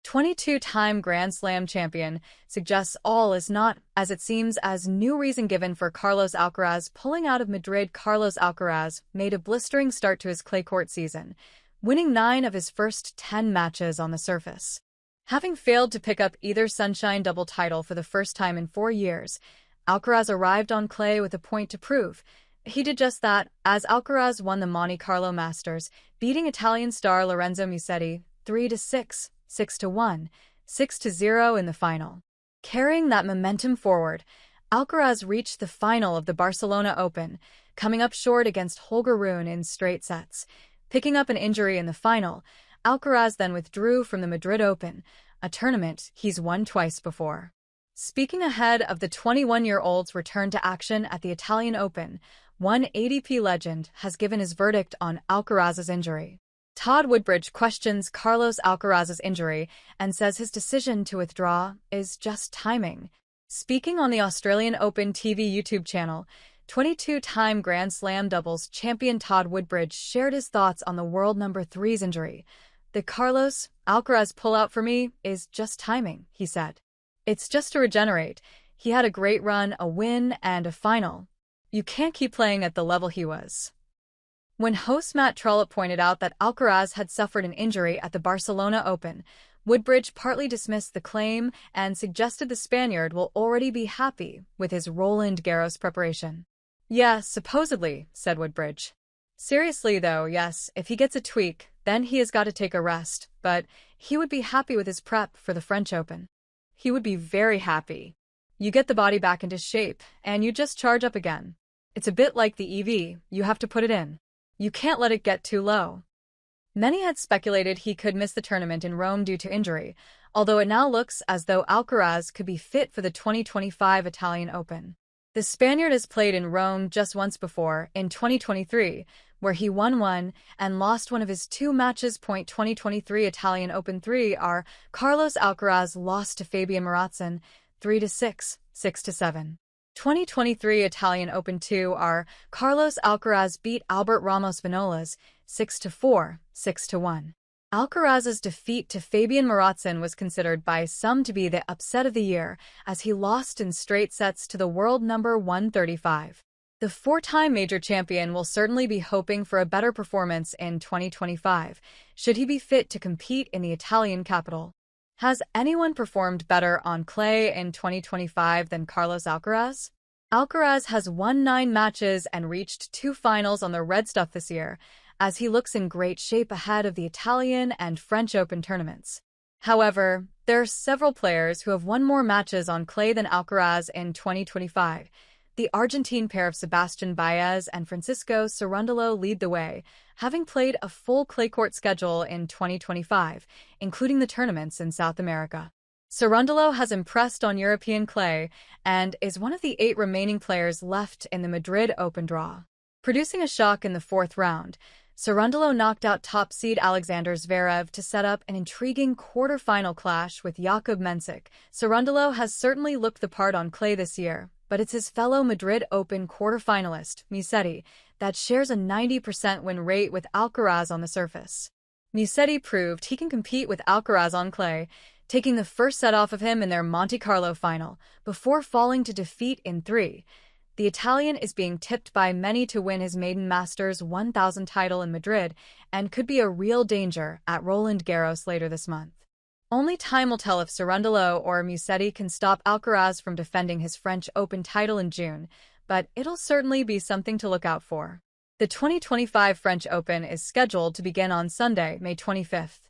22-time Grand Slam champion, suggests all is not as it seems as new reason given for Carlos Alcaraz pulling out of Madrid. Carlos Alcaraz made a blistering start to his clay court season, winning 9 of his first 10 matches on the surface. Having failed to pick up either Sunshine Double title for the first time in 4 years, Alcaraz arrived on clay with a point to prove. He did just that, as Alcaraz won the Monte Carlo Masters, beating Italian star Lorenzo Musetti 3-6, 6-1, 6-0 in the final. Carrying that momentum forward, Alcaraz reached the final of the Barcelona Open, coming up short against Holger Rune in straight sets. Picking up an injury in the final, Alcaraz then withdrew from the Madrid Open, a tournament he's won twice before. Speaking ahead of the 21-year-old's return to action at the Italian Open, one ATP legend has given his verdict on Alcaraz's injury. Todd Woodbridge questions Carlos Alcaraz's injury and says his decision to withdraw is just timing. Speaking on the Australian Open TV YouTube channel, 22-time Grand Slam doubles champion Todd Woodbridge shared his thoughts on the world number 3's injury. "The Carlos Alcaraz pullout for me is just timing," he said. "It's just to regenerate. He had a great run, a win, and a final. You can't keep playing at the level he was." When host Matt Trollope pointed out that Alcaraz had suffered an injury at the Barcelona Open, Woodbridge partly dismissed the claim and suggested the Spaniard will already be happy with his Roland Garros preparation. "Yeah, supposedly," said Woodbridge. "Seriously though, yes, if he gets a tweak, then he has got to take a rest, but he would be happy with his prep for the French Open. He would be very happy. You get the body back into shape, and you just charge up again. It's a bit like the EV, you have to put it in. You can't let it get too low." Many had speculated he could miss the tournament in Rome due to injury, although it now looks as though Alcaraz could be fit for the 2025 Italian Open. The Spaniard has played in Rome just once before, in 2023, where he won one and lost one of his 2 matches. 2023 Italian Open 3 are Carlos Alcaraz lost to Fabian Maratson 3-6, 6-7. 2023 Italian Open 2 are Carlos Alcaraz beat Albert Ramos Vinolas 6-4, 6-1. Alcaraz's defeat to Fabian Maratson was considered by some to be the upset of the year, as he lost in straight sets to the world number 135. The 4-time major champion will certainly be hoping for a better performance in 2025, should he be fit to compete in the Italian capital. Has anyone performed better on clay in 2025 than Carlos Alcaraz? Alcaraz has won 9 matches and reached 2 finals on the red stuff this year, as he looks in great shape ahead of the Italian and French Open tournaments. However, there are several players who have won more matches on clay than Alcaraz in 2025. The Argentine pair of Sebastián Baez and Francisco Cerúndolo lead the way, having played a full clay court schedule in 2025, including the tournaments in South America. Cerúndolo has impressed on European clay and is one of the 8 remaining players left in the Madrid Open draw. Producing a shock in the 4th round, Cerúndolo knocked out top seed Alexander Zverev to set up an intriguing quarter-final clash with Jakub Mensik. Cerúndolo has certainly looked the part on clay this year, but it's his fellow Madrid Open quarter-finalist, Musetti, that shares a 90% win rate with Alcaraz on the surface. Musetti proved he can compete with Alcaraz on clay, taking the first set off of him in their Monte Carlo final, before falling to defeat in 3. The Italian is being tipped by many to win his maiden Masters 1000 title in Madrid and could be a real danger at Roland Garros later this month. Only time will tell if Cerúndolo or Musetti can stop Alcaraz from defending his French Open title in June, but it'll certainly be something to look out for. The 2025 French Open is scheduled to begin on Sunday, May 25th.